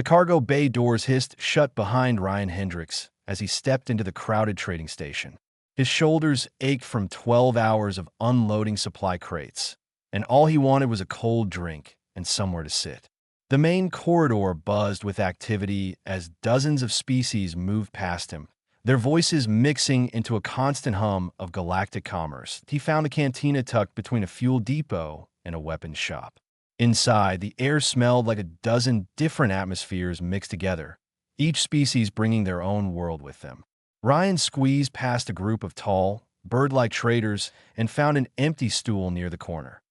The cargo bay doors hissed shut behind Ryan Hendricks as he stepped into the crowded trading station. His shoulders ached from 12 hours of unloading supply crates, and all he wanted was a cold drink and somewhere to sit. The main corridor buzzed with activity as dozens of species moved past him, their voices mixing into a constant hum of galactic commerce. He found a cantina tucked between a fuel depot and a weapons shop. Inside, the air smelled like a dozen different atmospheres mixed together, each species bringing their own world with them. Ryan squeezed past a group of tall, bird-like traders and found an empty stool near the corner.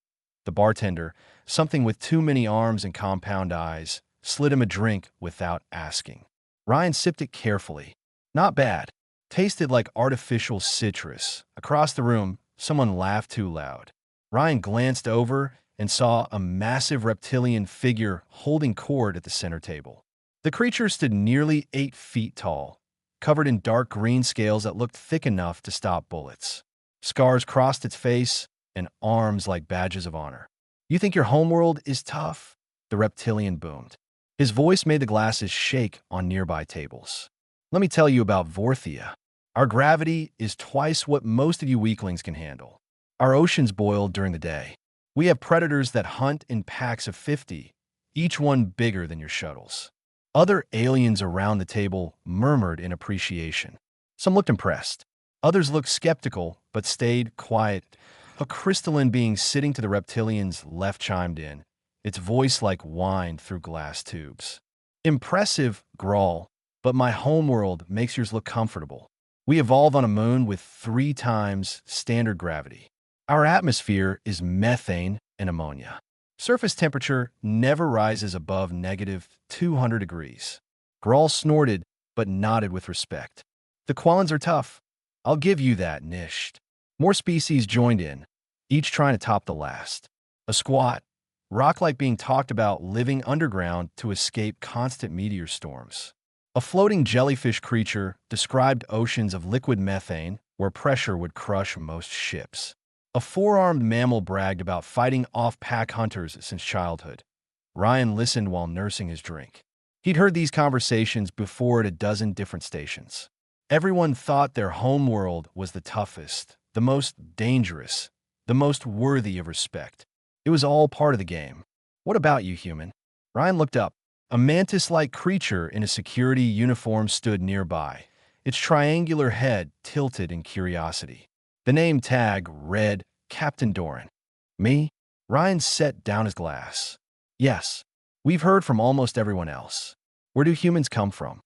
The bartender, something with too many arms and compound eyes, slid him a drink without asking. Ryan sipped it carefully. Not bad. Tasted like artificial citrus. Across the room, someone laughed too loud. Ryan glanced over and saw a massive reptilian figure holding court at the center table. The creature stood nearly 8 feet tall, covered in dark green scales that looked thick enough to stop bullets. Scars crossed its face and arms like badges of honor. "You think your homeworld is tough?" the reptilian boomed. His voice made the glasses shake on nearby tables. "Let me tell you about Vorthia. Our gravity is twice what most of you weaklings can handle. Our oceans boil during the day. We have predators that hunt in packs of 50, each one bigger than your shuttles." Other aliens around the table murmured in appreciation. Some looked impressed. Others looked skeptical, but stayed quiet. A crystalline being sitting to the reptilian's left chimed in, its voice like whined through glass tubes. "Impressive, Grawl, but my homeworld makes yours look comfortable. We evolved on a moon with 3 times standard gravity. Our atmosphere is methane and ammonia. Surface temperature never rises above -200 degrees. Grawl snorted, but nodded with respect. "The Quallans are tough. I'll give you that, Nisht." More species joined in, each trying to top the last. A squat, rock-like being talked about living underground to escape constant meteor storms. A floating jellyfish creature described oceans of liquid methane where pressure would crush most ships. A 4-armed mammal bragged about fighting off pack hunters since childhood. Ryan listened while nursing his drink. He'd heard these conversations before at a dozen different stations. Everyone thought their homeworld was the toughest, the most dangerous, the most worthy of respect. It was all part of the game. "What about you, human?" Ryan looked up. A mantis-like creature in a security uniform stood nearby, its triangular head tilted in curiosity. The name tag read Captain Doran. "Me?" Ryan set down his glass. "Yes, we've heard from almost everyone else. Where do humans come from?"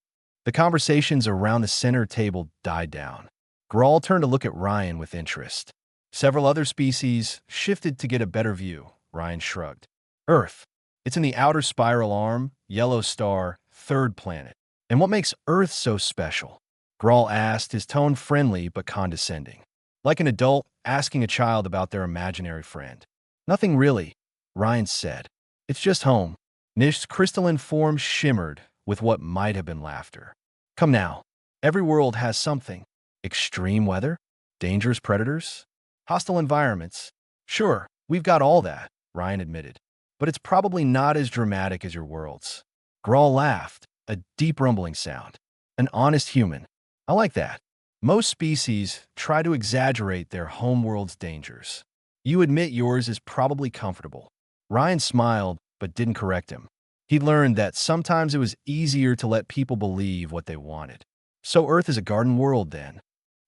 The conversations around the center table died down. Grawl turned to look at Ryan with interest. Several other species shifted to get a better view. Ryan shrugged. "Earth. It's in the outer spiral arm, yellow star, 3rd planet. And what makes Earth so special?" Grawl asked, his tone friendly but condescending. Like an adult asking a child about their imaginary friend. "Nothing really," Ryan said. "It's just home." Nish's crystalline form shimmered with what might have been laughter. "Come now. Every world has something. Extreme weather? Dangerous predators? Hostile environments? Sure, we've got all that," Ryan admitted. "But it's probably not as dramatic as your world's." Grawl laughed, a deep rumbling sound. "An honest human. I like that. Most species try to exaggerate their homeworld's dangers. You admit yours is probably comfortable." Ryan smiled, but didn't correct him. He learned that sometimes it was easier to let people believe what they wanted. "So Earth is a garden world, then?"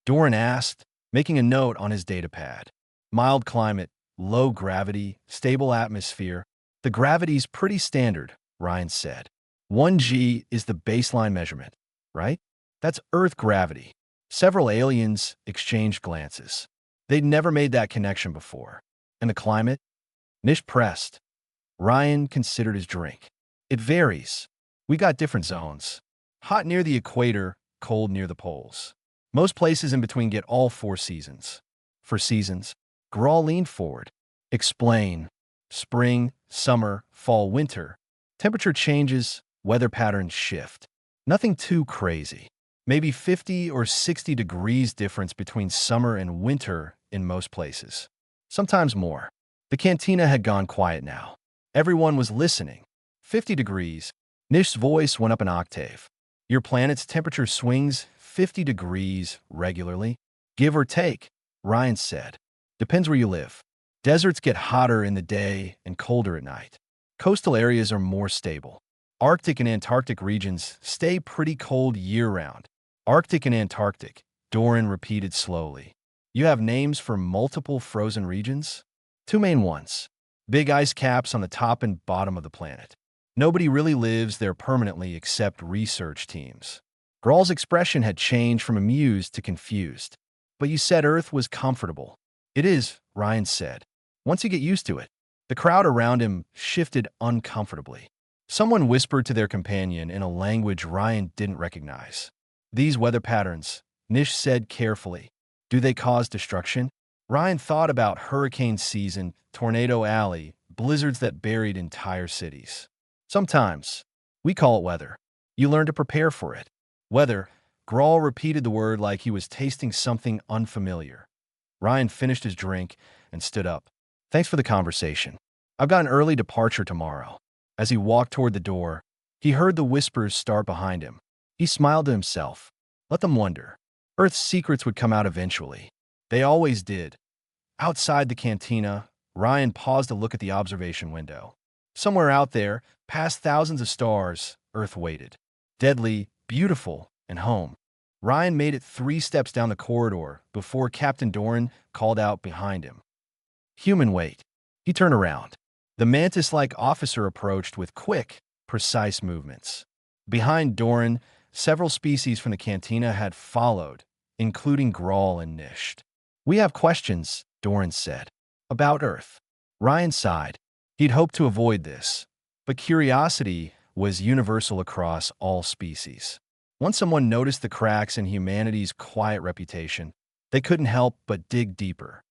Doran asked, making a note on his datapad. "Mild climate, low gravity, stable atmosphere. The gravity's pretty standard," Ryan said. 1G is the baseline measurement, right? That's Earth gravity. Several aliens exchanged glances. They'd never made that connection before. "And the climate?" Nish pressed. Ryan considered his drink. "It varies. We got different zones. Hot near the equator, cold near the poles. Most places in between get all 4 seasons." "For seasons?" Grawl leaned forward. "Explain. Spring, summer, fall, winter. Temperature changes, weather patterns shift. Nothing too crazy. Maybe 50 or 60 degrees difference between summer and winter in most places. Sometimes more." The cantina had gone quiet now. Everyone was listening. 50 degrees. Nish's voice went up an octave. Your planet's temperature swings 50 degrees regularly, give or take, Ryan said. Depends where you live. Deserts get hotter in the day and colder at night. Coastal areas are more stable. Arctic and Antarctic regions stay pretty cold year-round. Arctic and Antarctic, Doran repeated slowly. You have names for multiple frozen regions? Two main ones. Big ice caps on the top and bottom of the planet. Nobody really lives there permanently except research teams. Grawl's expression had changed from amused to confused. But you said Earth was comfortable. It is, Ryan said. Once you get used to it. The crowd around him shifted uncomfortably. Someone whispered to their companion in a language Ryan didn't recognize. These weather patterns, Nish said carefully. Do they cause destruction? Ryan thought about hurricane season, tornado alley, blizzards that buried entire cities. Sometimes. We call it weather. You learn to prepare for it. Weather. Grawl repeated the word like he was tasting something unfamiliar. Ryan finished his drink and stood up. Thanks for the conversation. I've got an early departure tomorrow. As he walked toward the door, he heard the whispers start behind him. He smiled to himself. Let them wonder. Earth's secrets would come out eventually. They always did. Outside the cantina, Ryan paused to look at the observation window. Somewhere out there, past thousands of stars, Earth waited. Deadly, beautiful, and home. Ryan made it 3 steps down the corridor before Captain Doran called out behind him. Human wait. He turned around. The mantis-like officer approached with quick, precise movements. Behind Doran, several species from the cantina had followed, including Grawl and Nish. We have questions, Doran said. About Earth. Ryan sighed. He'd hoped to avoid this, but curiosity was universal across all species. Once someone noticed the cracks in humanity's quiet reputation, they couldn't help but dig deeper.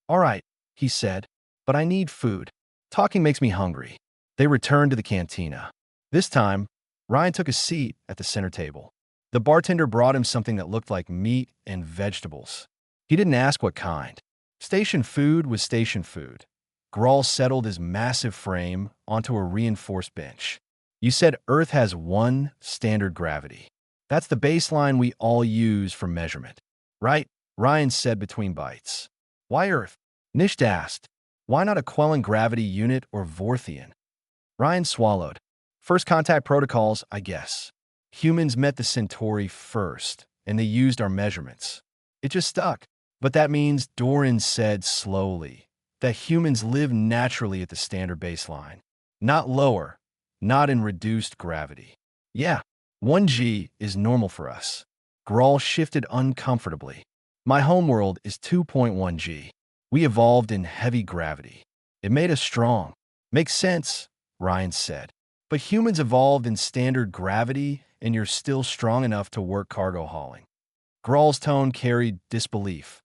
All right, he said, but I need food. Talking makes me hungry. They returned to the cantina. This time, Ryan took a seat at the center table. The bartender brought him something that looked like meat and vegetables. He didn't ask what kind. Station food was station food. Grawl settled his massive frame onto a reinforced bench. You said Earth has one standard gravity. That's the baseline we all use for measurement. Right? Ryan said between bites. Why Earth? Nish asked. Why not a Quelling gravity unit or Vorthian? Ryan swallowed. First contact protocols, I guess. Humans met the Centauri first, and they used our measurements. It just stuck. But that means, Doran said slowly, that humans live naturally at the standard baseline. Not lower, not in reduced gravity. Yeah, 1G is normal for us. Grawl shifted uncomfortably. My homeworld is 2.1G. We evolved in heavy gravity. It made us strong. Makes sense, Ryan said. But humans evolved in standard gravity, and you're still strong enough to work cargo hauling. Grawl's tone carried disbelief.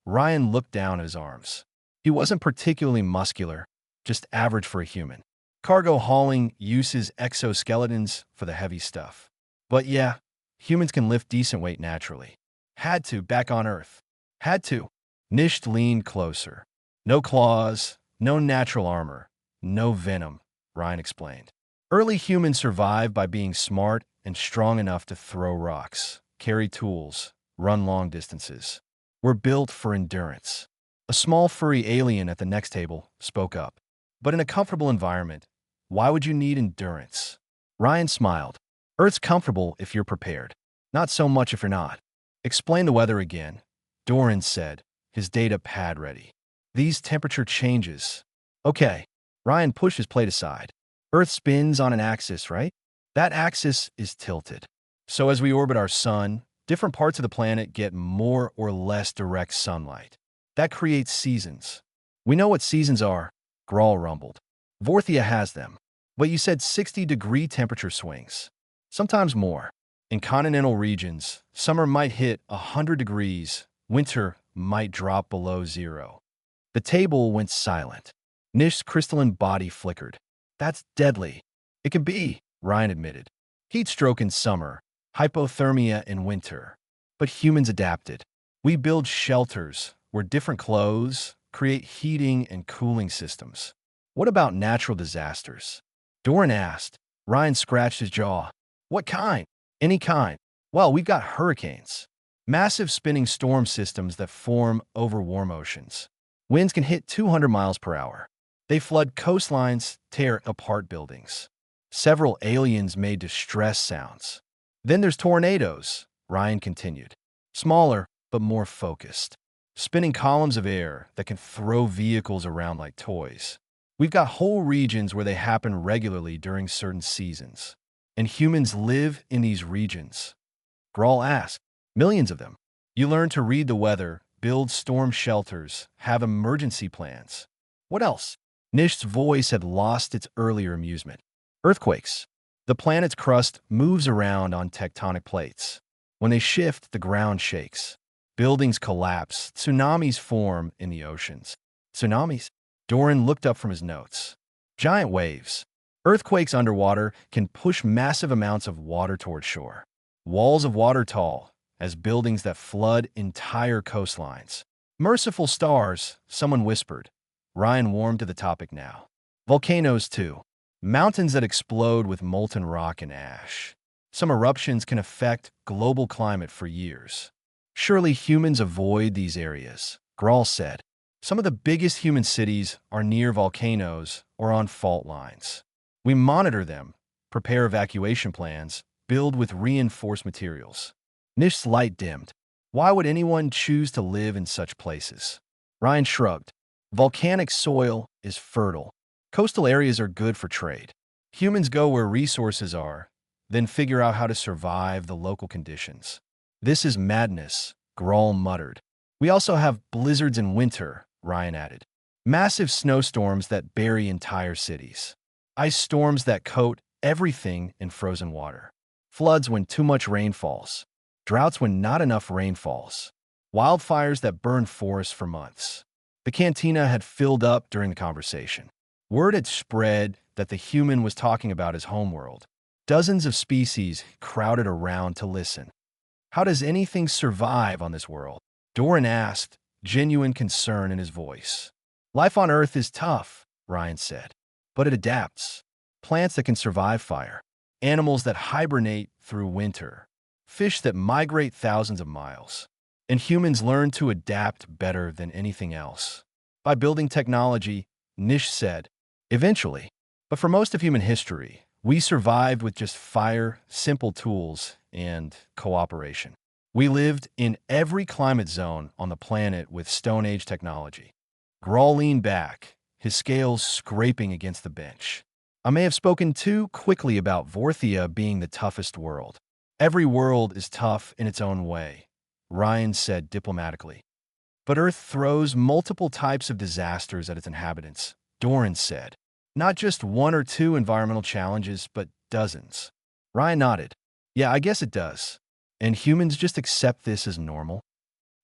Ryan looked down at his arms. He wasn't particularly muscular, just average for a human. Cargo hauling uses exoskeletons for the heavy stuff. But yeah, humans can lift decent weight naturally. Had to back on Earth. Had to. Nish leaned closer. No claws, no natural armor, no venom, Ryan explained. Early humans survived by being smart and strong enough to throw rocks, carry tools, run long distances. We're built for endurance. A small furry alien at the next table spoke up. But in a comfortable environment, why would you need endurance? Ryan smiled. Earth's comfortable if you're prepared. Not so much if you're not. Explain the weather again, Doran said, his data pad ready. These temperature changes. Okay. Ryan pushed his plate aside. Earth spins on an axis, right? That axis is tilted. So as we orbit our sun, different parts of the planet get more or less direct sunlight. That creates seasons. We know what seasons are, Grawl rumbled. Vorthia has them. But you said 60-degree temperature swings. Sometimes more. In continental regions, summer might hit 100 degrees, winter might drop below 0. The table went silent. Nish's crystalline body flickered. That's deadly. It can be, Ryan admitted. Heat stroke in summer, hypothermia in winter. But humans adapted. We build shelters where different clothes create heating and cooling systems. What about natural disasters? Doran asked. Ryan scratched his jaw. What kind? Any kind. Well, we've got hurricanes. Massive spinning storm systems that form over warm oceans. Winds can hit 200 miles per hour. They flood coastlines, tear apart buildings. Several aliens made distress sounds. Then there's tornadoes, Ryan continued. Smaller, but more focused. Spinning columns of air that can throw vehicles around like toys. We've got whole regions where they happen regularly during certain seasons. And humans live in these regions. Grawl asked. Millions of them. You learn to read the weather, build storm shelters, have emergency plans. What else? Nish's voice had lost its earlier amusement. Earthquakes. The planet's crust moves around on tectonic plates. When they shift, the ground shakes. Buildings collapse. Tsunamis form in the oceans. Tsunamis? Doran looked up from his notes. Giant waves. Earthquakes underwater can push massive amounts of water toward shore. Walls of water tall, as buildings that flood entire coastlines. Merciful stars, someone whispered. Ryan warmed to the topic now. Volcanoes, too. Mountains that explode with molten rock and ash. Some eruptions can affect global climate for years. Surely humans avoid these areas, Grawl said. Some of the biggest human cities are near volcanoes or on fault lines. We monitor them, prepare evacuation plans, build with reinforced materials. Nish's light dimmed. Why would anyone choose to live in such places? Ryan shrugged. Volcanic soil is fertile. Coastal areas are good for trade. Humans go where resources are, then figure out how to survive the local conditions. This is madness, Grawl muttered. We also have blizzards in winter, Ryan added. Massive snowstorms that bury entire cities. Ice storms that coat everything in frozen water. Floods when too much rain falls. Droughts when not enough rain falls. Wildfires that burn forests for months. The cantina had filled up during the conversation. Word had spread that the human was talking about his homeworld. Dozens of species crowded around to listen. How does anything survive on this world? Doran asked, genuine concern in his voice. Life on Earth is tough, Ryan said, but it adapts. Plants that can survive fire. Animals that hibernate through winter. Fish that migrate thousands of miles. And humans learn to adapt better than anything else. By building technology, Nish said, eventually. But for most of human history, we survived with just fire, simple tools, and cooperation. We lived in every climate zone on the planet with Stone Age technology. Grawl leaned back, his scales scraping against the bench. I may have spoken too quickly about Vorthia being the toughest world. Every world is tough in its own way, Ryan said diplomatically. But Earth throws multiple types of disasters at its inhabitants, Doran said. Not just one or two environmental challenges, but dozens. Ryan nodded. Yeah, I guess it does. And humans just accept this as normal?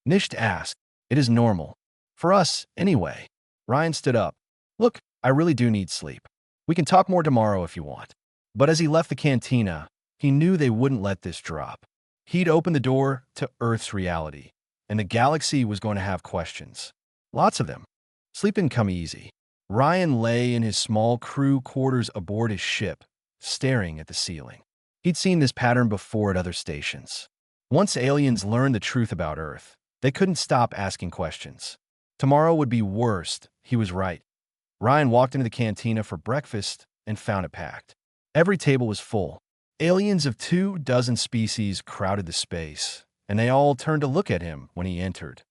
Nisht asked. It is normal. For us, anyway. Ryan stood up. Look, I really do need sleep. We can talk more tomorrow if you want. But as he left the cantina, he knew they wouldn't let this drop. He'd opened the door to Earth's reality, and the galaxy was going to have questions. Lots of them. Sleep didn't come easy. Ryan lay in his small crew quarters aboard his ship, staring at the ceiling. He'd seen this pattern before at other stations. Once aliens learned the truth about Earth, they couldn't stop asking questions. Tomorrow would be worst, he was right. Ryan walked into the cantina for breakfast and found it packed. Every table was full. Aliens of 24 species crowded the space, and they all turned to look at him when he entered.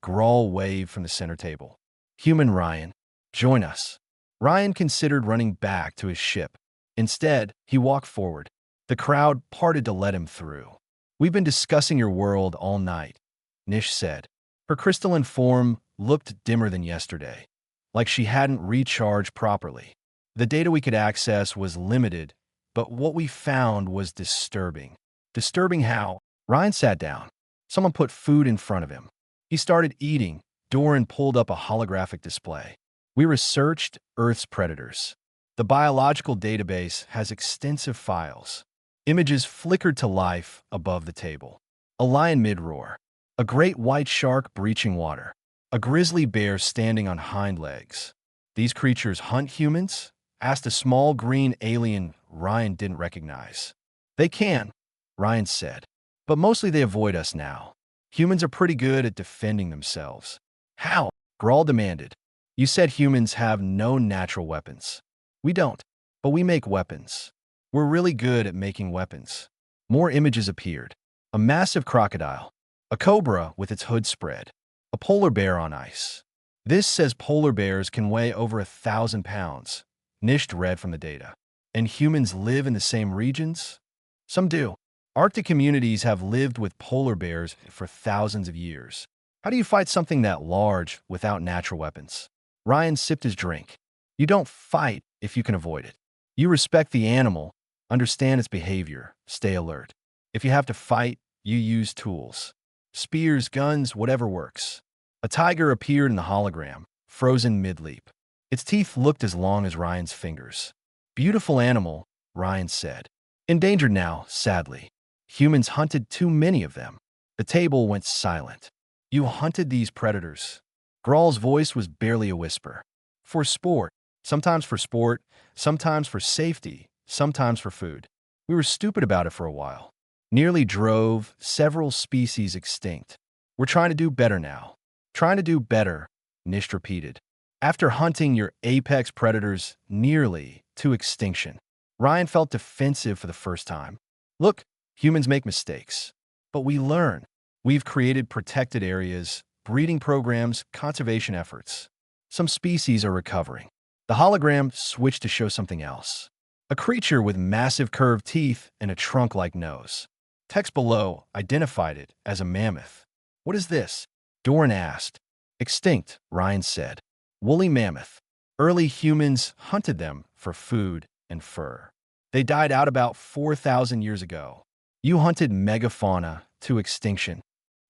Grawl waved from the center table. Human Ryan, join us. Ryan considered running back to his ship. Instead, he walked forward. The crowd parted to let him through. We've been discussing your world all night, Nish said. Her crystalline form looked dimmer than yesterday, like she hadn't recharged properly. The data we could access was limited, but what we found was disturbing. Disturbing how? Ryan sat down. Someone put food in front of him. He started eating. Doran pulled up a holographic display. We researched Earth's predators. The biological database has extensive files. Images flickered to life above the table. A lion mid-roar. A great white shark breaching water. A grizzly bear standing on hind legs. These creatures hunt humans, asked a small green alien Ryan didn't recognize. They can, Ryan said, but mostly they avoid us now. Humans are pretty good at defending themselves. How? Grawl demanded. You said humans have no natural weapons. We don't, but we make weapons. We're really good at making weapons. More images appeared. A massive crocodile, a cobra with its hood spread, a polar bear on ice. This says polar bears can weigh over 1,000 pounds. Nisht read from the data. And humans live in the same regions? Some do. Arctic communities have lived with polar bears for thousands of years. How do you fight something that large without natural weapons? Ryan sipped his drink. You don't fight if you can avoid it. You respect the animal, understand its behavior, stay alert. If you have to fight, you use tools. Spears, guns, whatever works. A tiger appeared in the hologram, frozen mid-leap. Its teeth looked as long as Ryan's fingers. Beautiful animal, Ryan said. Endangered now, sadly. Humans hunted too many of them. The table went silent. You hunted these predators. Grawl's voice was barely a whisper. For sport. Sometimes for sport, sometimes for safety, sometimes for food. We were stupid about it for a while. Nearly drove several species extinct. We're trying to do better now. Trying to do better, Nisht repeated. After hunting your apex predators nearly to extinction, Ryan felt defensive for the first time. Look, humans make mistakes, but we learn. We've created protected areas, breeding programs, conservation efforts. Some species are recovering. The hologram switched to show something else. A creature with massive curved teeth and a trunk-like nose. Text below identified it as a mammoth. What is this? Doran asked. Extinct, Ryan said. Woolly mammoth. Early humans hunted them for food and fur. They died out about 4,000 years ago. You hunted megafauna to extinction.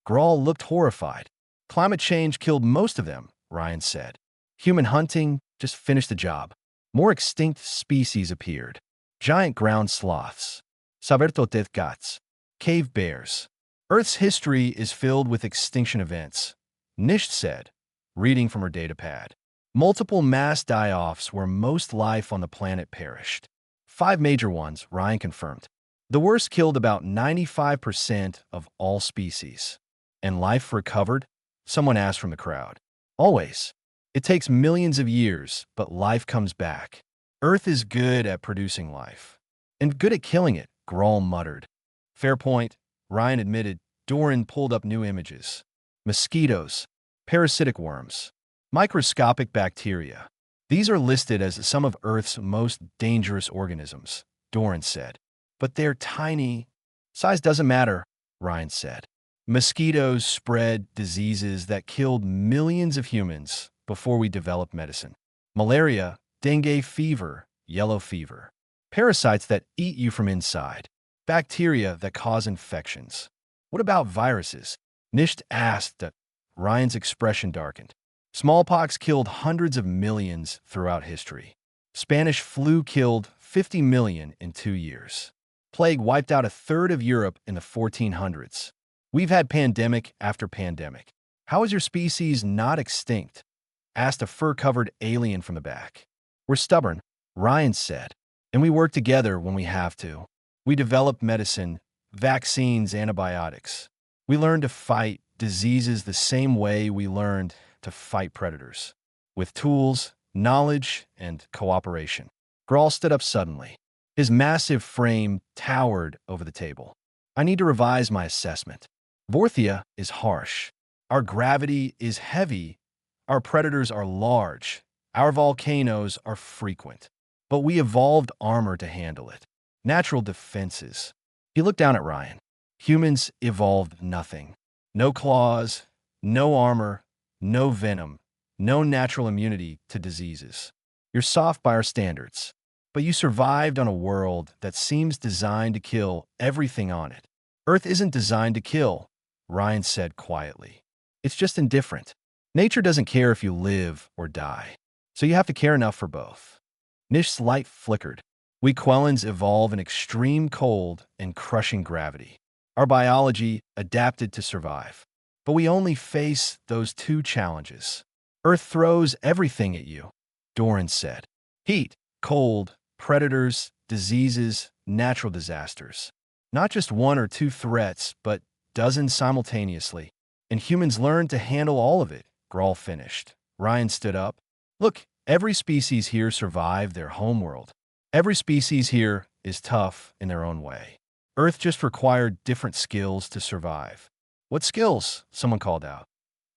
Grawl looked horrified. Climate change killed most of them, Ryan said. Human hunting just finished the job. More extinct species appeared. Giant ground sloths. Sabertotethgats. Cave bears. Earth's history is filled with extinction events, Nisht said, reading from her datapad. Multiple mass die-offs where most life on the planet perished. 5 major ones, Ryan confirmed. The worst killed about 95% of all species. And life recovered? Someone asked from the crowd. Always. It takes millions of years, but life comes back. Earth is good at producing life. And good at killing it, Grawl muttered. Fair point, Ryan admitted. Doran pulled up new images. Mosquitoes, parasitic worms, microscopic bacteria. These are listed as some of Earth's most dangerous organisms, Doran said. But they're tiny. Size doesn't matter, Ryan said. Mosquitoes spread diseases that killed millions of humans before we developed medicine. Malaria, dengue fever, yellow fever. Parasites that eat you from inside. Bacteria that cause infections. What about viruses? Nisht asked. Ryan's expression darkened. Smallpox killed hundreds of millions throughout history. Spanish flu killed 50 million in 2 years. Plague wiped out a third of Europe in the 1400s. We've had pandemic after pandemic. How is your species not extinct? Asked a fur-covered alien from the back. We're stubborn, Ryan said, and we work together when we have to. We develop medicine, vaccines, antibiotics. We learn to fight diseases the same way we learned to fight predators. With tools, knowledge, and cooperation. Grawl stood up suddenly. His massive frame towered over the table. I need to revise my assessment. Vorthia is harsh. Our gravity is heavy. Our predators are large. Our volcanoes are frequent. But we evolved armor to handle it. Natural defenses. He looked down at Ryan. Humans evolved nothing. No claws, no armor, no venom, no natural immunity to diseases. You're soft by our standards. But you survived on a world that seems designed to kill everything on it. Earth isn't designed to kill, Ryan said quietly. It's just indifferent. Nature doesn't care if you live or die. So you have to care enough for both. Nisht's light flickered. We Quellans evolve in extreme cold and crushing gravity. Our biology adapted to survive. But we only face those 2 challenges. Earth throws everything at you, Doran said. Heat, Cold, predators, diseases, natural disasters. Not just one or two threats, but dozens simultaneously. And humans learned to handle all of it, Grawl finished. Ryan stood up. Look, every species here survived their homeworld. Every species here is tough in their own way. Earth just required different skills to survive. What skills? Someone called out.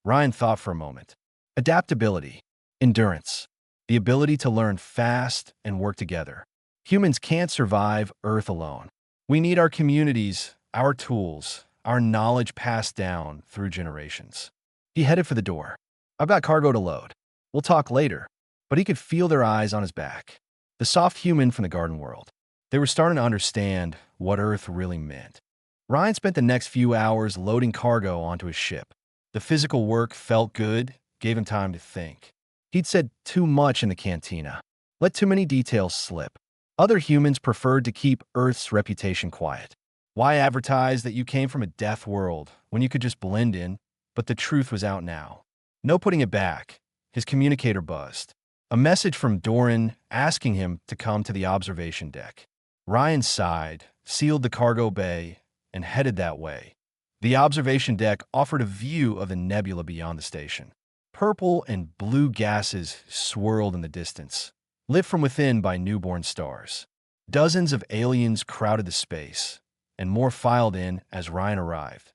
Ryan thought for a moment. Adaptability, endurance, the ability to learn fast and work together. Humans can't survive Earth alone. We need our communities, our tools, our knowledge passed down through generations. He headed for the door. I've got cargo to load. We'll talk later. But he could feel their eyes on his back. The soft human from the garden world. They were starting to understand what Earth really meant. Ryan spent the next few hours loading cargo onto his ship. The physical work felt good, gave him time to think. He'd said too much in the cantina, let too many details slip. Other humans preferred to keep Earth's reputation quiet. Why advertise that you came from a death world when you could just blend in? But the truth was out now. No putting it back. His communicator buzzed. A message from Doran asking him to come to the observation deck. Ryan sighed, sealed the cargo bay, and headed that way. The observation deck offered a view of the nebula beyond the station. Purple and blue gases swirled in the distance, lit from within by newborn stars. Dozens of aliens crowded the space, and more filed in as Ryan arrived.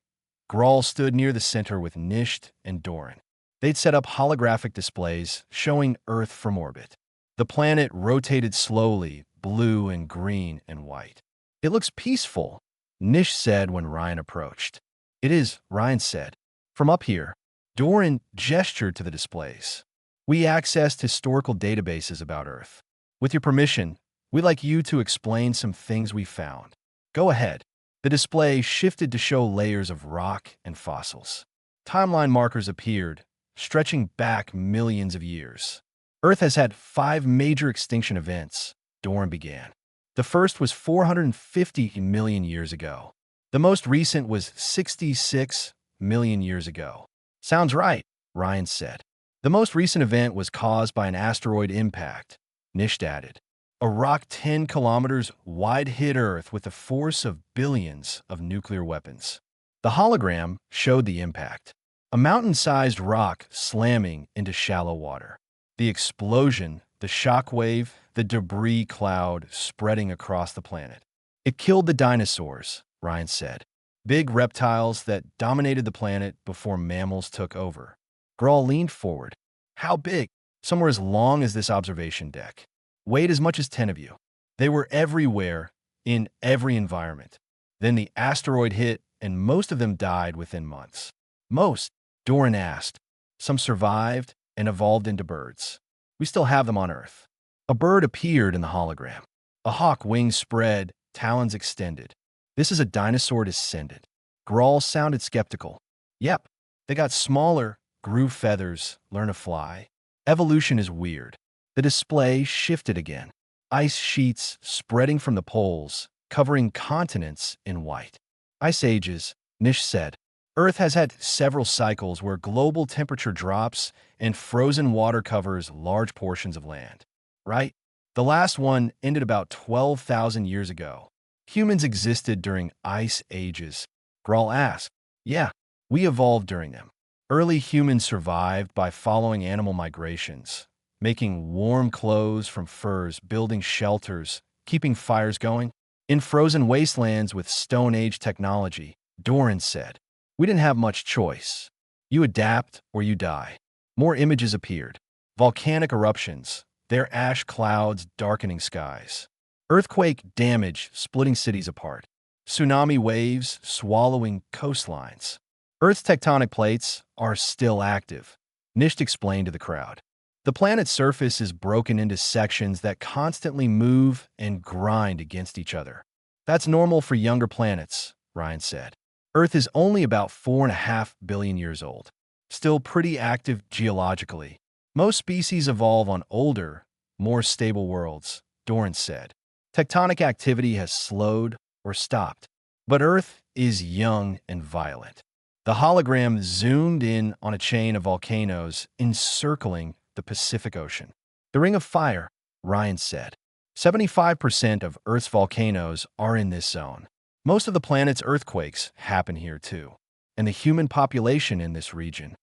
Grawl stood near the center with Nisht and Doran. They'd set up holographic displays showing Earth from orbit. The planet rotated slowly, blue and green and white. It looks peaceful, Nisht said when Ryan approached. It is, Ryan said. From up here, Doran gestured to the displays. We accessed historical databases about Earth. With your permission, we'd like you to explain some things we found. Go ahead. The display shifted to show layers of rock and fossils. Timeline markers appeared, stretching back millions of years. Earth has had 5 major extinction events, Doran began. The first was 450 million years ago. The most recent was 66 million years ago. Sounds right, Ryan said. The most recent event was caused by an asteroid impact, Nisht added. A rock 10 kilometers wide hit Earth with the force of billions of nuclear weapons. The hologram showed the impact. A mountain-sized rock slamming into shallow water. The explosion, the shockwave, the debris cloud spreading across the planet. It killed the dinosaurs, Ryan said. Big reptiles that dominated the planet before mammals took over. Grawl leaned forward. How big? Somewhere as long as this observation deck. Weighed as much as 10 of you. They were everywhere, in every environment. Then the asteroid hit, and most of them died within months. Most, Doran asked. Some survived and evolved into birds. We still have them on Earth. A bird appeared in the hologram. A hawk, wings spread, talons extended. This is a dinosaur descendant. Grawl sounded skeptical. Yep, they got smaller, grew feathers, learned to fly. Evolution is weird. The display shifted again. Ice sheets spreading from the poles, covering continents in white. Ice ages, Nisht said. Earth has had several cycles where global temperature drops and frozen water covers large portions of land. Right? The last one ended about 12,000 years ago. Humans existed during ice ages. Grawl asked. Yeah, we evolved during them. Early humans survived by following animal migrations, making warm clothes from furs, building shelters, keeping fires going. In frozen wastelands with Stone Age technology, Doran said. We didn't have much choice. You adapt or you die. More images appeared. Volcanic eruptions, their ash clouds darkening skies. Earthquake damage splitting cities apart. Tsunami waves swallowing coastlines. Earth's tectonic plates are still active, Nisht explained to the crowd. The planet's surface is broken into sections that constantly move and grind against each other. That's normal for younger planets, Ryan said. Earth is only about 4.5 billion years old. Still pretty active geologically. Most species evolve on older, more stable worlds, Doran said. Tectonic activity has slowed or stopped. But Earth is young and violent. The hologram zoomed in on a chain of volcanoes encircling the Pacific Ocean. The Ring of Fire, Ryan said. 75% of Earth's volcanoes are in this zone. Most of the planet's earthquakes happen here too, and the human population in this region.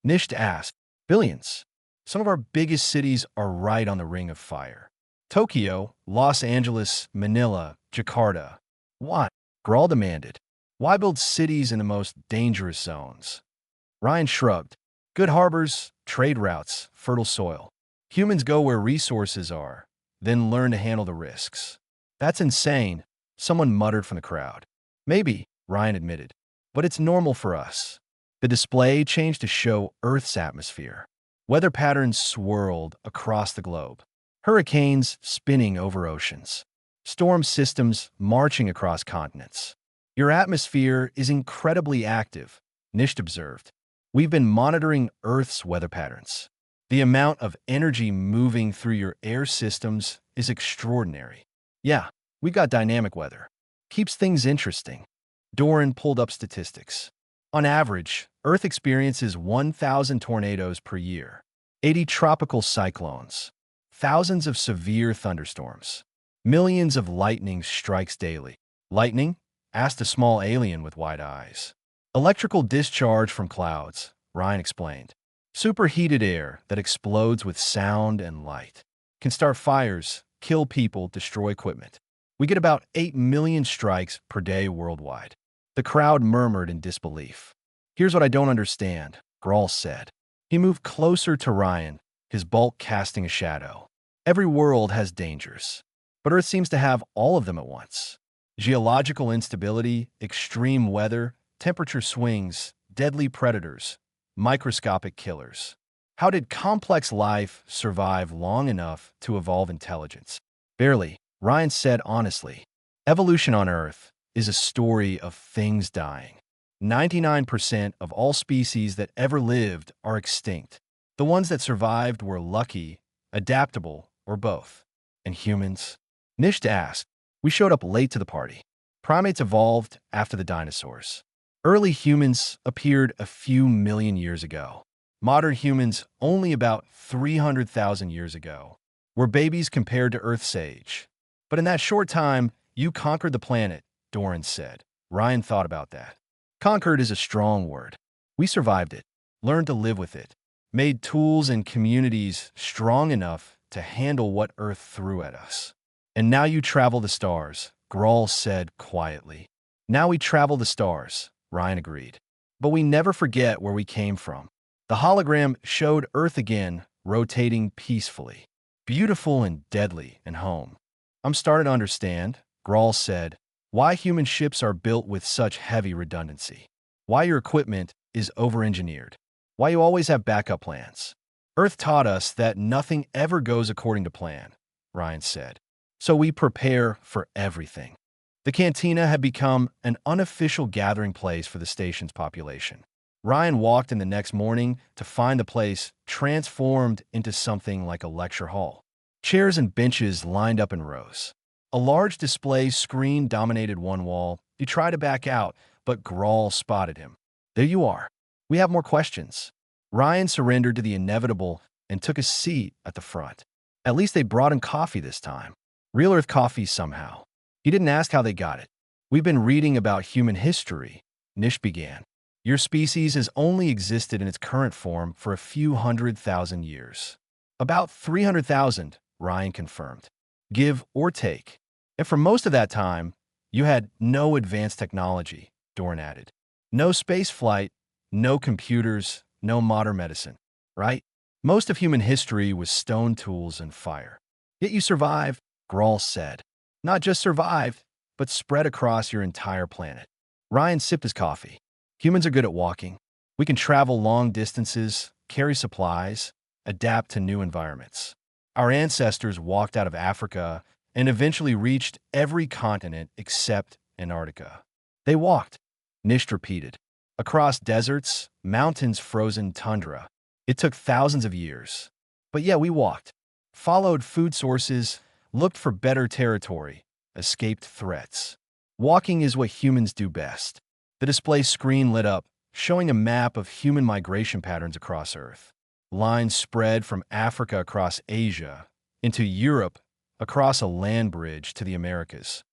Nisht asked, billions. Some of our biggest cities are right on the Ring of Fire. Tokyo, Los Angeles, Manila, Jakarta. Why? Grawl demanded. Why build cities in the most dangerous zones? Ryan shrugged. Good harbors, trade routes, fertile soil. Humans go where resources are, then learn to handle the risks. That's insane, someone muttered from the crowd. Maybe, Ryan admitted, but it's normal for us. The display changed to show Earth's atmosphere. Weather patterns swirled across the globe. Hurricanes spinning over oceans. Storm systems marching across continents. Your atmosphere is incredibly active, Nisht observed. We've been monitoring Earth's weather patterns. The amount of energy moving through your air systems is extraordinary. Yeah, we got dynamic weather. Keeps things interesting. Doran pulled up statistics. On average, Earth experiences 1,000 tornadoes per year, 80 tropical cyclones, thousands of severe thunderstorms, millions of lightning strikes daily. Lightning? Asked a small alien with wide eyes. Electrical discharge from clouds, Ryan explained. Superheated air that explodes with sound and light. Can start fires, kill people, destroy equipment. We get about 8 million strikes per day worldwide. The crowd murmured in disbelief. Here's what I don't understand, Grawl said. He moved closer to Ryan, his bulk casting a shadow. Every world has dangers, but Earth seems to have all of them at once. Geological instability, extreme weather, temperature swings, deadly predators, microscopic killers. How did complex life survive long enough to evolve intelligence? Barely, Ryan said honestly. Evolution on Earth is a story of things dying. 99% of all species that ever lived are extinct. The ones that survived were lucky, adaptable, or both. And humans? Nisht asked. We showed up late to the party. Primates evolved after the dinosaurs. Early humans appeared a few million years ago. Modern humans only about 300,000 years ago. We're babies compared to Earth's age. But in that short time, you conquered the planet, Doran said. Ryan thought about that. Conquered is a strong word. We survived it, learned to live with it, made tools and communities strong enough to handle what Earth threw at us. And now you travel the stars, Grawl said quietly. Now we travel the stars, Ryan agreed. But we never forget where we came from. The hologram showed Earth again, rotating peacefully. Beautiful and deadly and home. I'm starting to understand, Grawl said, why human ships are built with such heavy redundancy. Why your equipment is over-engineered. Why you always have backup plans. Earth taught us that nothing ever goes according to plan, Ryan said. So we prepare for everything. The Cantina had become an unofficial gathering place for the station's population. Ryan walked in the next morning to find the place transformed into something like a lecture hall. Chairs and benches lined up in rows. A large display screen dominated one wall. He tried to back out, but Grawl spotted him. There you are. We have more questions. Ryan surrendered to the inevitable and took a seat at the front. At least they brought him coffee this time. Real Earth coffee somehow. He didn't ask how they got it. We've been reading about human history, Nisht began. Your species has only existed in its current form for a few 100,000 years. About 300,000, Ryan confirmed. Give or take. And for most of that time, you had no advanced technology, Doran added. No space flight, no computers, no modern medicine, right? Most of human history was stone tools and fire. Yet you survived, Grawl said. Not just survived, but spread across your entire planet. Ryan sipped his coffee. Humans are good at walking. We can travel long distances, carry supplies, adapt to new environments. Our ancestors walked out of Africa and eventually reached every continent except Antarctica. They walked, Nisht repeated. Across deserts, mountains, frozen tundra. It took thousands of years. But yeah, we walked. Followed food sources, looked for better territory, escaped threats. Walking is what humans do best. The display screen lit up, showing a map of human migration patterns across Earth. Lines spread from Africa across Asia, into Europe, across a land bridge to the Americas.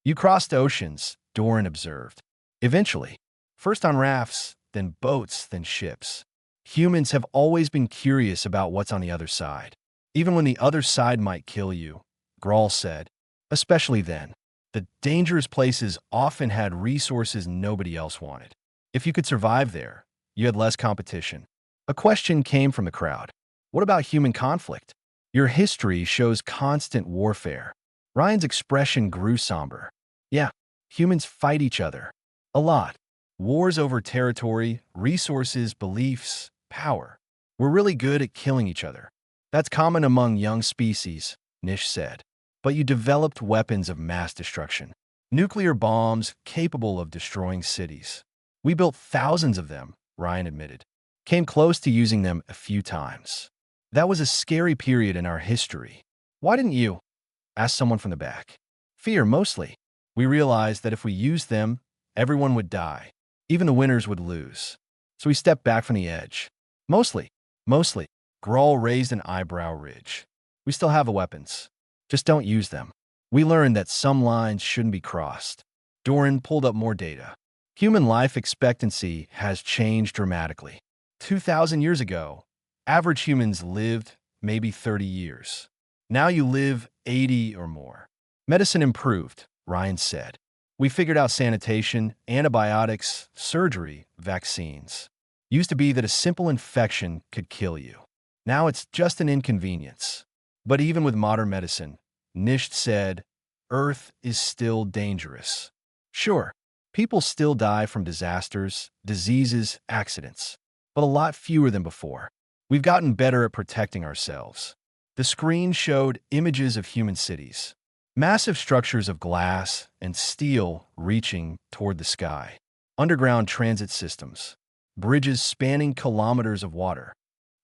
You crossed oceans, Doran observed. Eventually, first on rafts, then boats, then ships. Humans have always been curious about what's on the other side. Even when the other side might kill you, Grawl said. Especially then. The dangerous places often had resources nobody else wanted. If you could survive there, you had less competition. A question came from the crowd. What about human conflict? Your history shows constant warfare. Ryan's expression grew somber. Yeah, humans fight each other. A lot. Wars over territory, resources, beliefs, power. We're really good at killing each other. That's common among young species, Nish said. But you developed weapons of mass destruction. Nuclear bombs capable of destroying cities. We built thousands of them, Ryan admitted. Came close to using them a few times. That was a scary period in our history. Why didn't you? Asked someone from the back. Fear, mostly. We realized that if we used them, everyone would die. Even the winners would lose. So we stepped back from the edge. Mostly. Grawl raised an eyebrow ridge. We still have the weapons. Just don't use them. We learned that some lines shouldn't be crossed. Doran pulled up more data. Human life expectancy has changed dramatically. 2,000 years ago, average humans lived maybe 30 years. Now you live 80 or more. Medicine improved, Ryan said. We figured out sanitation, antibiotics, surgery, vaccines. Used to be that a simple infection could kill you. Now it's just an inconvenience. But even with modern medicine, Nish said, Earth is still dangerous. Sure, people still die from disasters, diseases, accidents, but a lot fewer than before. We've gotten better at protecting ourselves. The screen showed images of human cities. Massive structures of glass and steel reaching toward the sky. Underground transit systems. Bridges spanning kilometers of water.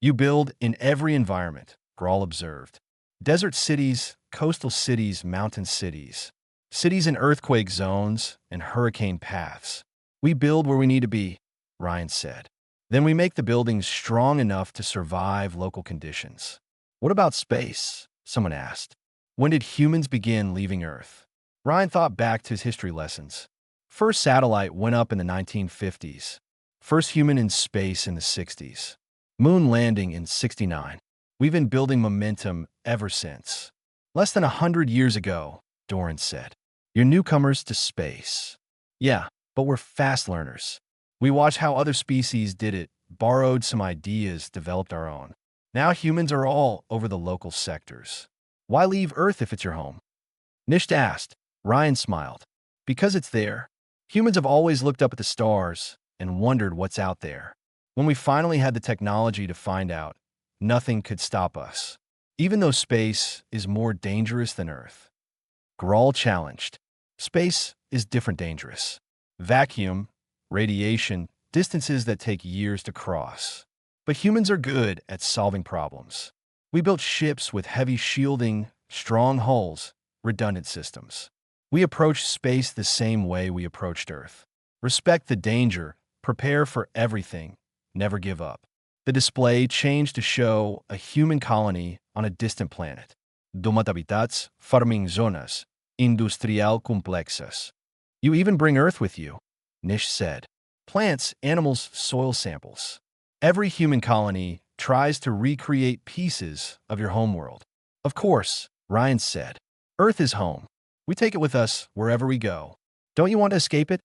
You build in every environment, Grawl observed. Desert cities, coastal cities, mountain cities. Cities in earthquake zones and hurricane paths. We build where we need to be, Ryan said. Then we make the buildings strong enough to survive local conditions. What about space? Someone asked. When did humans begin leaving Earth? Ryan thought back to his history lessons. First satellite went up in the 1950s. First human in space in the 60s. Moon landing in 69. We've been building momentum ever since. Less than 100 years ago, Doran said. You're newcomers to space. Yeah, but we're fast learners. We watched how other species did it, borrowed some ideas, developed our own. Now humans are all over the local sectors. Why leave Earth if it's your home? Nish asked. Ryan smiled. Because it's there. Humans have always looked up at the stars and wondered what's out there. When we finally had the technology to find out, nothing could stop us. Even though space is more dangerous than Earth. Grawl challenged. Space is different dangerous. Vacuum, radiation, distances that take years to cross. But humans are good at solving problems. We built ships with heavy shielding, strong hulls, redundant systems. We approached space the same way we approached Earth. Respect the danger, prepare for everything, never give up. The display changed to show a human colony on a distant planet. Domat habitats, farming zonas, industrial complexas. You even bring Earth with you, Nish said. Plants, animals, soil samples. Every human colony tries to recreate pieces of your homeworld. Of course, Ryan said. Earth is home. We take it with us wherever we go. Don't you want to escape it?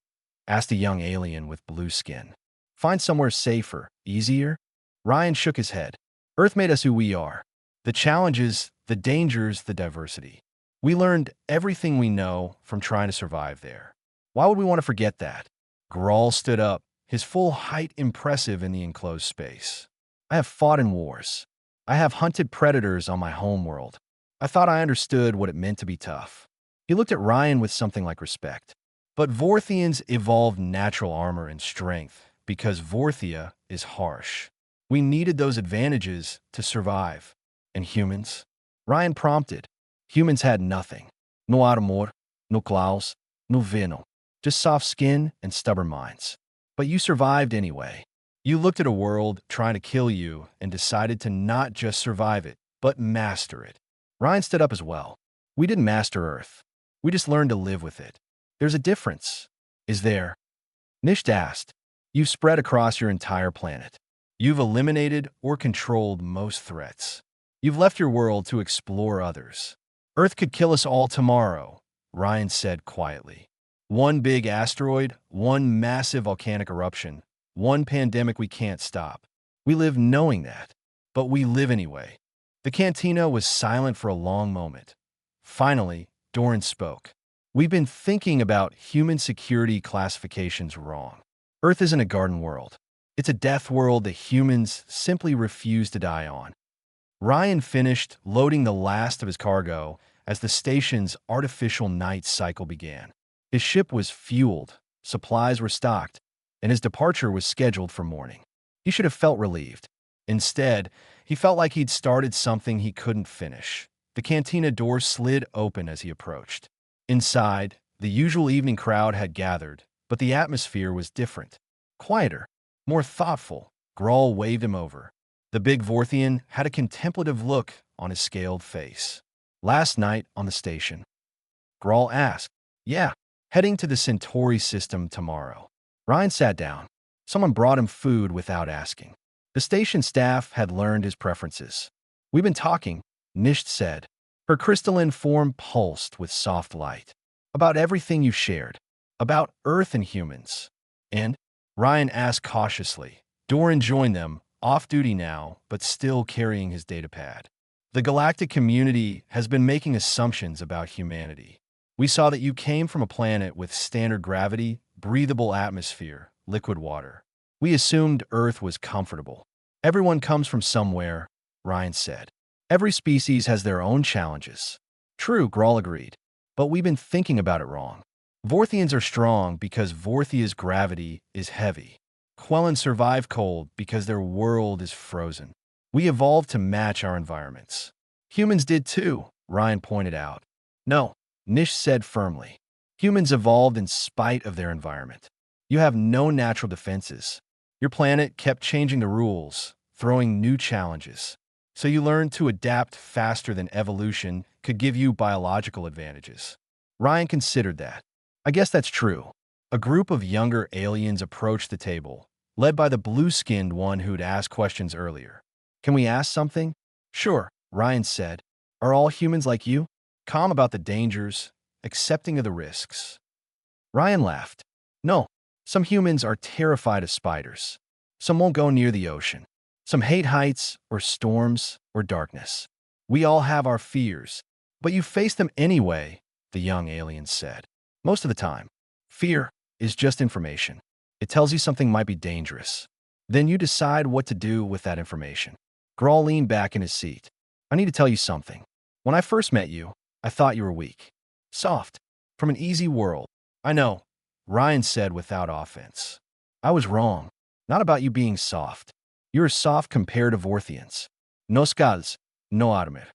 Asked a young alien with blue skin. Find somewhere safer, easier? Ryan shook his head. Earth made us who we are. The challenges, the dangers, the diversity. We learned everything we know from trying to survive there. Why would we want to forget that? Grawl stood up, his full height impressive in the enclosed space. I have fought in wars. I have hunted predators on my homeworld. I thought I understood what it meant to be tough. He looked at Ryan with something like respect. But Vorthians evolved natural armor and strength because Vorthia is harsh. We needed those advantages to survive. And humans? Ryan prompted. Humans had nothing. No armor, no claws, no venom. Just soft skin and stubborn minds. But you survived anyway. You looked at a world trying to kill you and decided to not just survive it, but master it. Ryan stood up as well. We didn't master Earth. We just learned to live with it. There's a difference. Is there? Nisht asked. You've spread across your entire planet. You've eliminated or controlled most threats. You've left your world to explore others. Earth could kill us all tomorrow, Ryan said quietly. One big asteroid, one massive volcanic eruption, one pandemic we can't stop. We live knowing that, but we live anyway. The Cantina was silent for a long moment. Finally, Doran spoke. We've been thinking about human security classifications wrong. Earth isn't a garden world. It's a death world that humans simply refuse to die on. Ryan finished loading the last of his cargo as the station's artificial night cycle began. His ship was fueled, supplies were stocked, and his departure was scheduled for morning. He should have felt relieved. Instead, he felt like he'd started something he couldn't finish. The cantina door slid open as he approached. Inside, the usual evening crowd had gathered, but the atmosphere was different. Quieter, more thoughtful. Grawl waved him over. The big Vorthian had a contemplative look on his scaled face. Last night on the station, Grawl asked, Yeah, heading to the Centauri system tomorrow. Ryan sat down. Someone brought him food without asking. The station staff had learned his preferences. We've been talking, Nisht said. Her crystalline form pulsed with soft light. About everything you shared. About Earth and humans. And? Ryan asked cautiously. Doran joined them, off-duty now, but still carrying his datapad. The galactic community has been making assumptions about humanity. We saw that you came from a planet with standard gravity, breathable atmosphere, liquid water. We assumed Earth was comfortable. Everyone comes from somewhere, Ryan said. Every species has their own challenges. True, Grawl agreed. But we've been thinking about it wrong. Vorthians are strong because Vorthia's gravity is heavy. Quellan survive cold because their world is frozen. We evolved to match our environments. Humans did too, Ryan pointed out. No, Nish said firmly. Humans evolved in spite of their environment. You have no natural defenses. Your planet kept changing the rules, throwing new challenges. So you learned to adapt faster than evolution could give you biological advantages. Ryan considered that. I guess that's true. A group of younger aliens approached the table, led by the blue-skinned one who'd asked questions earlier. Can we ask something? Sure, Ryan said. Are all humans like you? Calm about the dangers, accepting of the risks. Ryan laughed. No, some humans are terrified of spiders. Some won't go near the ocean. Some hate heights or storms or darkness. We all have our fears, but you face them anyway, the young alien said. Most of the time, fear is just information. It tells you something might be dangerous. Then you decide what to do with that information. Grawl leaned back in his seat. I need to tell you something. When I first met you, I thought you were weak. Soft. From an easy world. I know, Ryan said without offense. I was wrong. Not about you being soft. You're soft compared to Vorthians. No scals, no armor.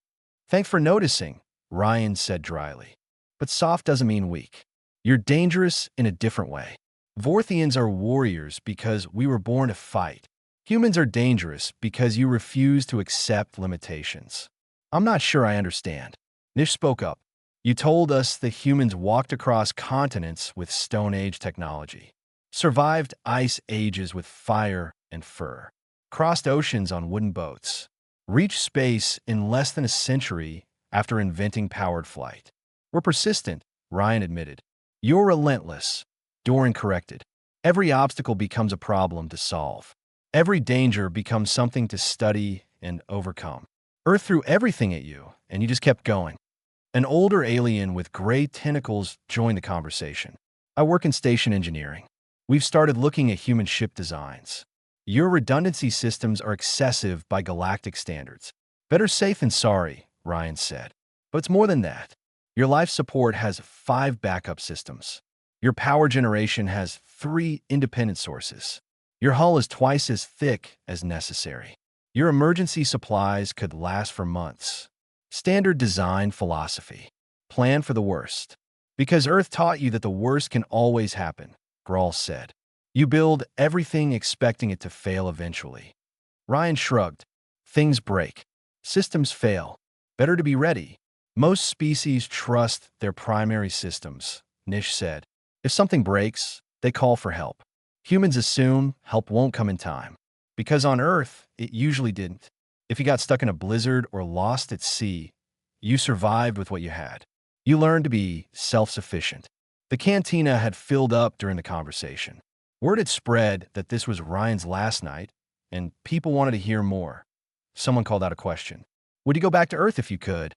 Thanks for noticing, Ryan said dryly. But soft doesn't mean weak. You're dangerous in a different way. Vorthians are warriors because we were born to fight. Humans are dangerous because you refuse to accept limitations. I'm not sure I understand. Nish spoke up. You told us that humans walked across continents with Stone Age technology, survived ice ages with fire and fur, crossed oceans on wooden boats, reached space in less than a century after inventing powered flight. We're persistent, Ryan admitted. You're relentless, Doran corrected. Every obstacle becomes a problem to solve. Every danger becomes something to study and overcome. Earth threw everything at you, and you just kept going. An older alien with gray tentacles joined the conversation. I work in station engineering. We've started looking at human ship designs. Your redundancy systems are excessive by galactic standards. Better safe than sorry, Ryan said. But it's more than that. Your life support has 5 backup systems. Your power generation has 3 independent sources. Your hull is twice as thick as necessary. Your emergency supplies could last for months. Standard design philosophy. Plan for the worst. Because Earth taught you that the worst can always happen, Grawl said. You build everything expecting it to fail eventually. Ryan shrugged. Things break. Systems fail. Better to be ready. Most species trust their primary systems, Nish said. If something breaks, they call for help. Humans assume help won't come in time. Because on Earth, it usually didn't. If you got stuck in a blizzard or lost at sea, you survived with what you had. You learned to be self-sufficient. The cantina had filled up during the conversation. Word had spread that this was Ryan's last night, and people wanted to hear more. Someone called out a question. Would you go back to Earth if you could?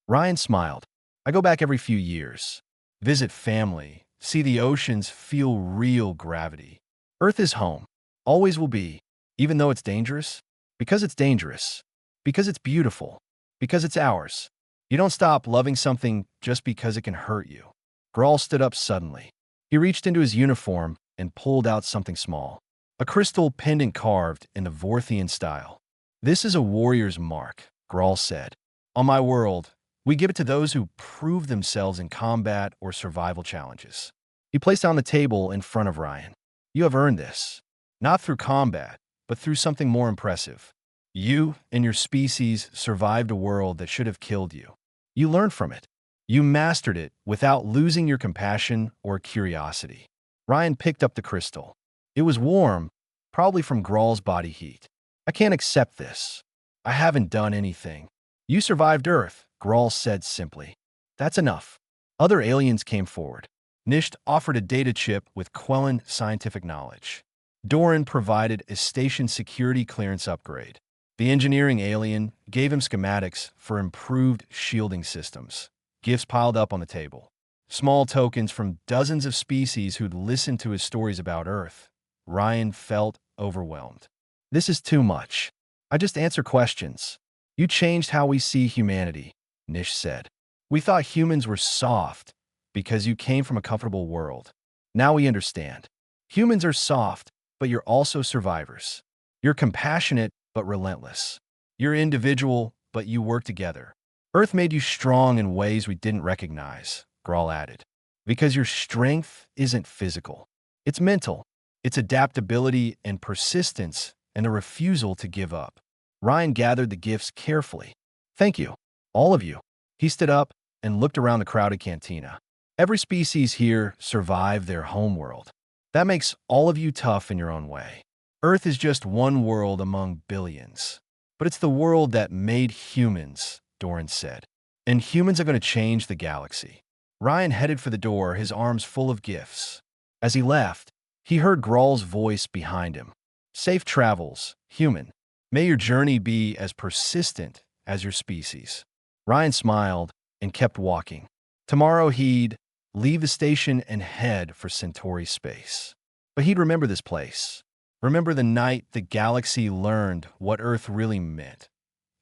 Ryan smiled. I go back every few years. Visit family, see the oceans, feel real gravity. Earth is home. Always will be. Even though it's dangerous? Because it's dangerous. Because it's beautiful. Because it's ours. You don't stop loving something just because it can hurt you. Grawl stood up suddenly. He reached into his uniform and pulled out something small. A crystal pendant carved in the Vorthian style. This is a warrior's mark, Grawl said. On my world, we give it to those who prove themselves in combat or survival challenges. He placed it on the table in front of Ryan. You have earned this. Not through combat, but through something more impressive. You and your species survived a world that should have killed you. You learned from it. You mastered it without losing your compassion or curiosity. Ryan picked up the crystal. It was warm, probably from Grawl's body heat. I can't accept this. I haven't done anything. You survived Earth, Grawl said simply. That's enough. Other aliens came forward. Nisht offered a data chip with Quellan scientific knowledge. Doran provided a station security clearance upgrade. The engineering alien gave him schematics for improved shielding systems. Gifts piled up on the table. Small tokens from dozens of species who'd listened to his stories about Earth. Ryan felt overwhelmed. This is too much. I just answer questions. You changed how we see humanity, Nish said. We thought humans were soft because you came from a comfortable world. Now we understand. Humans are soft, but you're also survivors. You're compassionate, but relentless. You're individual, but you work together. Earth made you strong in ways we didn't recognize, Grawl added. Because your strength isn't physical. It's mental. It's adaptability and persistence and a refusal to give up. Ryan gathered the gifts carefully. Thank you, all of you. He stood up and looked around the crowded cantina. Every species here survived their homeworld. That makes all of you tough in your own way. Earth is just one world among billions. But it's the world that made humans, Doran said. And humans are going to change the galaxy. Ryan headed for the door, his arms full of gifts. As he left, he heard Grawl's voice behind him. Safe travels, human. May your journey be as persistent as your species. Ryan smiled and kept walking. Tomorrow he'd leave the station and head for Centauri space. But he'd remember this place. Remember the night the galaxy learned what Earth really meant.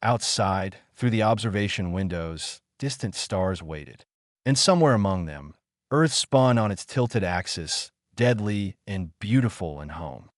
Outside, through the observation windows, distant stars waited. And somewhere among them, Earth spun on its tilted axis, deadly and beautiful and home.